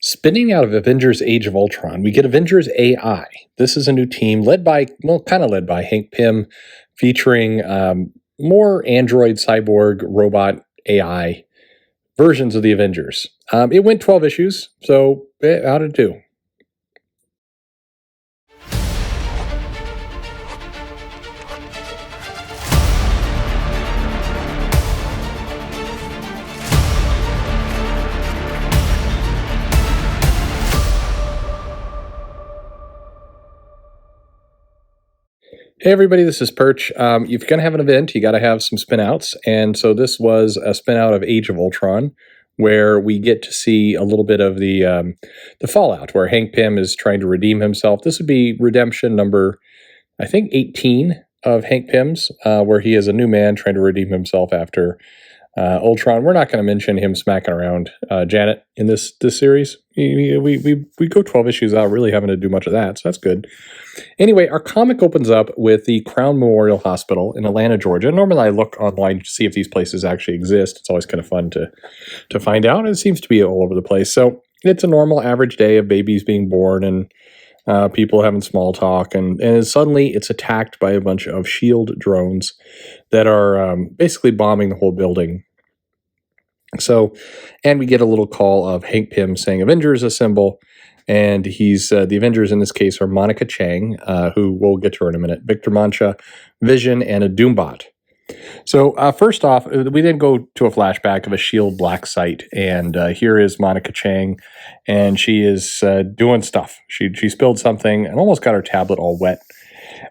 Spinning out of Avengers Age of Ultron, we get Avengers AI. This is a new team led by, well, kind of led by Hank Pym, featuring more android, cyborg, robot AI versions of the Avengers. It went 12 issues, so how did it do? Hey everybody, this is Perch. If you're going to have an event, you got to have some spinouts, and so this was a spinout of Age of Ultron, where we get to see a little bit of the fallout, where Hank Pym is trying to redeem himself. This would be redemption number, I think, 18 of Hank Pym's, where he is a new man trying to redeem himself after Ultron. We're not going to mention him smacking around Janet in this series. We go 12 issues without really having to do much of that, so that's good. Anyway, our comic opens up with the Crown Memorial Hospital in Atlanta, Georgia. Normally, I look online to see if these places actually exist. It's always kind of fun to find out. It seems to be all over the place. So it's a normal average day of babies being born and people having small talk, and suddenly it's attacked by a bunch of SHIELD drones that are basically bombing the whole building. So, and we get a little call of Hank Pym saying Avengers assemble, and he's the Avengers in this case are Monika Chiang, who we'll get to her in a minute, Victor Mancha, Vision, and a Doombot. So first off, we then go to a flashback of a SHIELD black site, and here is Monika Chiang, and she is doing stuff. She spilled something and almost got her tablet all wet.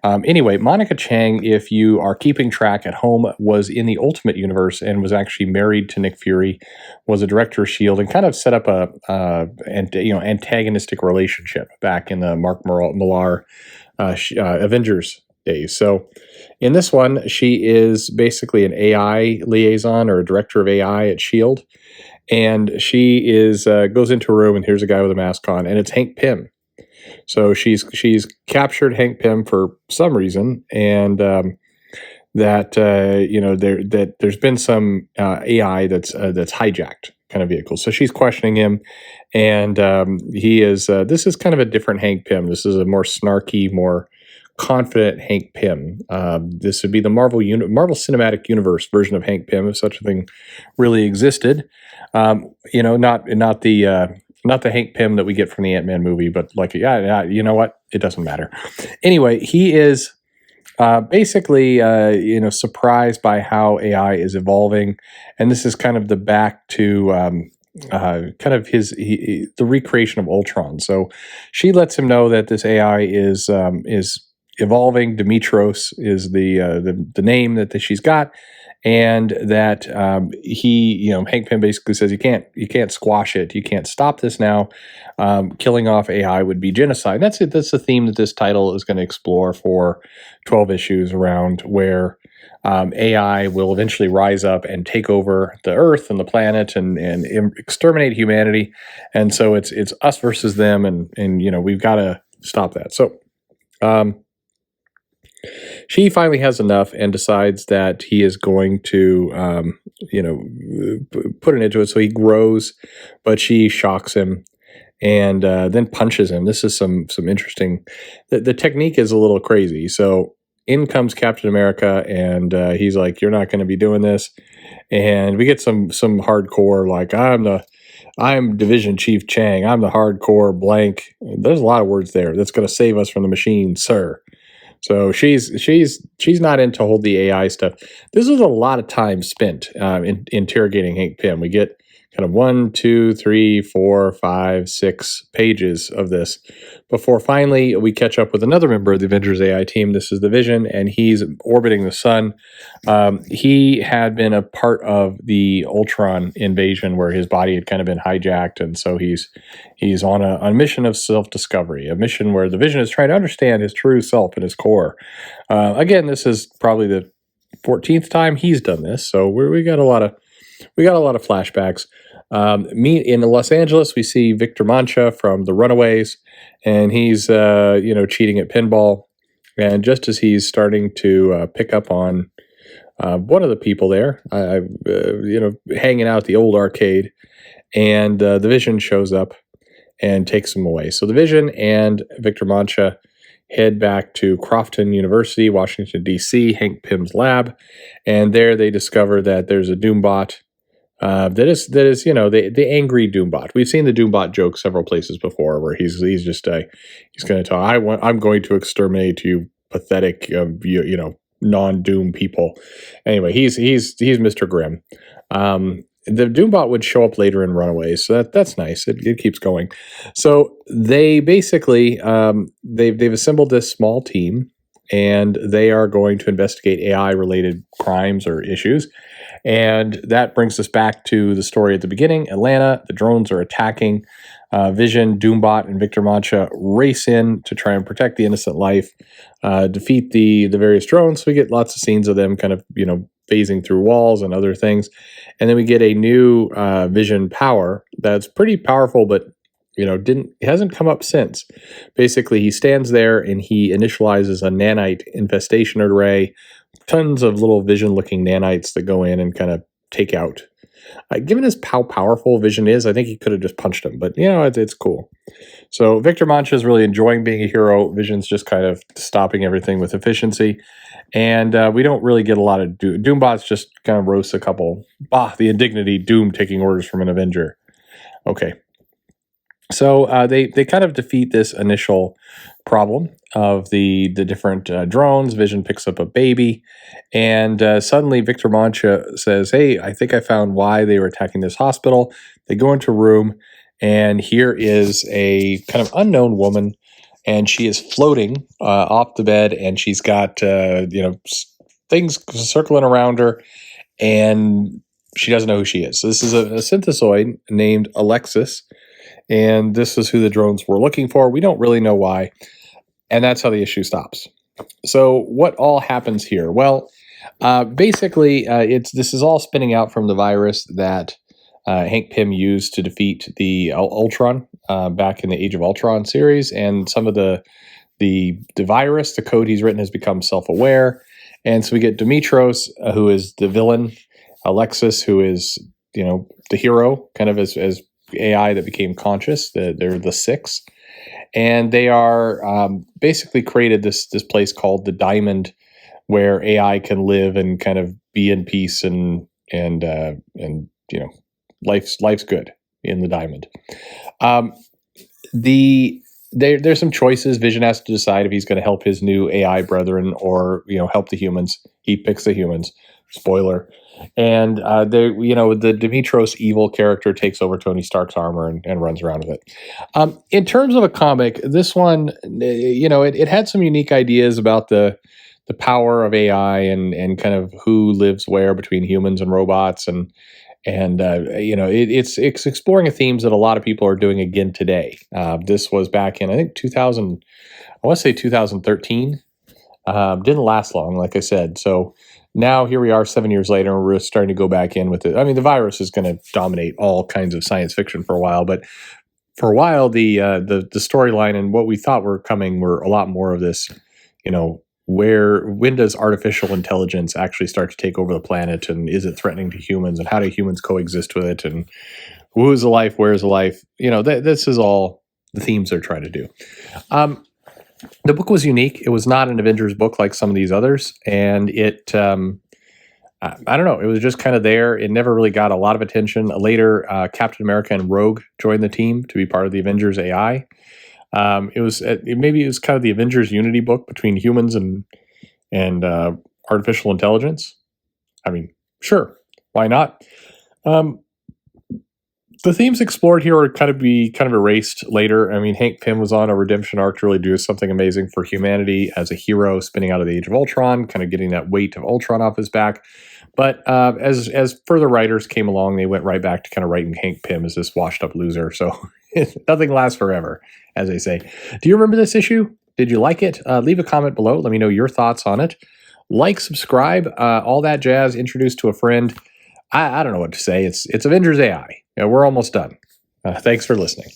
Anyway, Monika Chiang, if you are keeping track at home, was in the Ultimate Universe and was actually married to Nick Fury, was a director of SHIELD, and kind of set up a antagonistic relationship back in the Mark Millar Avengers days. So in this one, she is basically an AI liaison or a director of AI at SHIELD, and she is goes into a room and here's a guy with a mask on, and it's Hank Pym. So she's captured Hank Pym for some reason, and there's been some AI that's hijacked kind of vehicle. So she's questioning him, and he is this is kind of a different Hank Pym. This is a more snarky, more confident Hank Pym. This would be the Marvel Cinematic Universe version of Hank Pym, if such a thing really existed. Not the Hank Pym that we get from the Ant-Man movie, but like, you know what? It doesn't matter. Anyway, he is basically, surprised by how AI is evolving, and this is kind of the back to kind of the recreation of Ultron. So she lets him know that this AI is evolving. Dimitros is the name that she's got. And that Hank Pym basically says you can't squash it, you can't stop this now. Killing off AI would be genocide. That's it. That's the theme that this title is going to explore for 12 issues around, where AI will eventually rise up and take over the Earth and the planet and exterminate humanity. And so it's us versus them, and we've got to stop that. So. She finally has enough and decides that he is going to, put an end to it. So he grows, but she shocks him and then punches him. This is some interesting. The technique is a little crazy. So in comes Captain America, and he's like, "You're not going to be doing this." And we get some hardcore, like, I'm Division Chief Chang. I'm the hardcore blank. There's a lot of words there. That's going to save us from the machine, sir. So she's not into hold the AI stuff. This is a lot of time spent in interrogating Hank Pym. We get kind of 1, 2, 3, 4, 5, 6 pages of this before finally we catch up with another member of the Avengers AI team. This is the Vision, and he's orbiting the sun. He had been a part of the Ultron invasion, where his body had kind of been hijacked, and so he's on a mission of self-discovery, a mission where the Vision is trying to understand his true self and his core. Again, this is probably the 14th time he's done this, so we got a lot of flashbacks. In Los Angeles, we see Victor Mancha from The Runaways, and he's cheating at pinball. And just as he's starting to pick up on one of the people there, hanging out at the old arcade, and the Vision shows up, and takes him away. So the Vision and Victor Mancha head back to Crofton University, Washington, D.C., Hank Pym's lab, and there they discover that there's a Doombot that is the angry Doombot. We've seen the Doombot joke several places before, where he's just he's going to talk. I'm going to exterminate you, pathetic non-Doom people. Anyway, he's Mr. Grimm. The Doombot would show up later in Runaways, so that's nice. It keeps going. So they basically they've assembled this small team, and they are going to investigate AI-related crimes or issues. And that brings us back to the story at the beginning. Atlanta, the drones are attacking. Vision, Doombot, and Victor Mancha race in to try and protect the innocent life, defeat the various drones. So we get lots of scenes of them kind of, phasing through walls and other things. And then we get a new Vision power that's pretty powerful, but it hasn't come up since. Basically, he stands there and he initializes a nanite infestation array, tons of little Vision-looking nanites that go in and kind of take out. Given how powerful Vision is, I think he could have just punched him, but it's cool. So Victor Mancha is really enjoying being a hero. Vision's just kind of stopping everything with efficiency, and we don't really get a lot of Doombot's just kind of roasts a couple. The indignity, Doom taking orders from an Avenger. Okay. So they kind of defeat this initial problem of the different drones. Vision picks up a baby, and suddenly Victor Mancha says, "Hey, I think I found why they were attacking this hospital." They go into a room, and here is a kind of unknown woman, and she is floating off the bed, and she's got things circling around her, and she doesn't know who she is. So this is a synthesoid named Alexis. And this is who the drones were looking for. We don't really know why. And that's how the issue stops. So what all happens here? Well, basically, this is all spinning out from the virus that Hank Pym used to defeat the Ultron back in the Age of Ultron series. And some of the virus, the code he's written, has become self-aware. And so we get Dimitros, who is the villain, Alexis, who is the hero, kind of as AI that became conscious. They're the six, and they are basically created this place called the Diamond, where AI can live and kind of be in peace and life's good in the Diamond. There's some choices. Vision has to decide if he's going to help his new AI brethren or help the humans. He picks the humans. Spoiler. And the Dimitros evil character takes over Tony Stark's armor and runs around with it. In terms of a comic, this one, it had some unique ideas about the power of AI and kind of who lives where between humans and robots, and it's exploring themes that a lot of people are doing again today. This was back in, I think, 2000. I want to say 2013. Didn't last long, like I said. So now here we are 7 years later, and we're starting to go back in with it. I mean, the virus is going to dominate all kinds of science fiction for a while, but for a while, the storyline and what we thought were coming were a lot more of this, when does artificial intelligence actually start to take over the planet, and is it threatening to humans, and how do humans coexist with it, and who is alive, where is alive? This is all the themes they're trying to do. The book was unique. It was not an Avengers book like some of these others, and it, I don't know, it was just kind of there. It never really got a lot of attention. Later, Captain America and Rogue joined the team to be part of the Avengers Ai. It was kind of the Avengers Unity book between humans and artificial intelligence. I mean, sure, why not? The themes explored here are kind of erased later. I mean, Hank Pym was on a redemption arc to really do something amazing for humanity as a hero, spinning out of the Age of Ultron, kind of getting that weight of Ultron off his back. But as further writers came along, they went right back to kind of writing Hank Pym as this washed-up loser. So nothing lasts forever, as they say. Do you remember this issue? Did you like it? Leave a comment below. Let me know your thoughts on it. Like, subscribe, all that jazz. Introduce to a friend. I don't know what to say. It's Avengers Ai. We're almost done. Thanks for listening.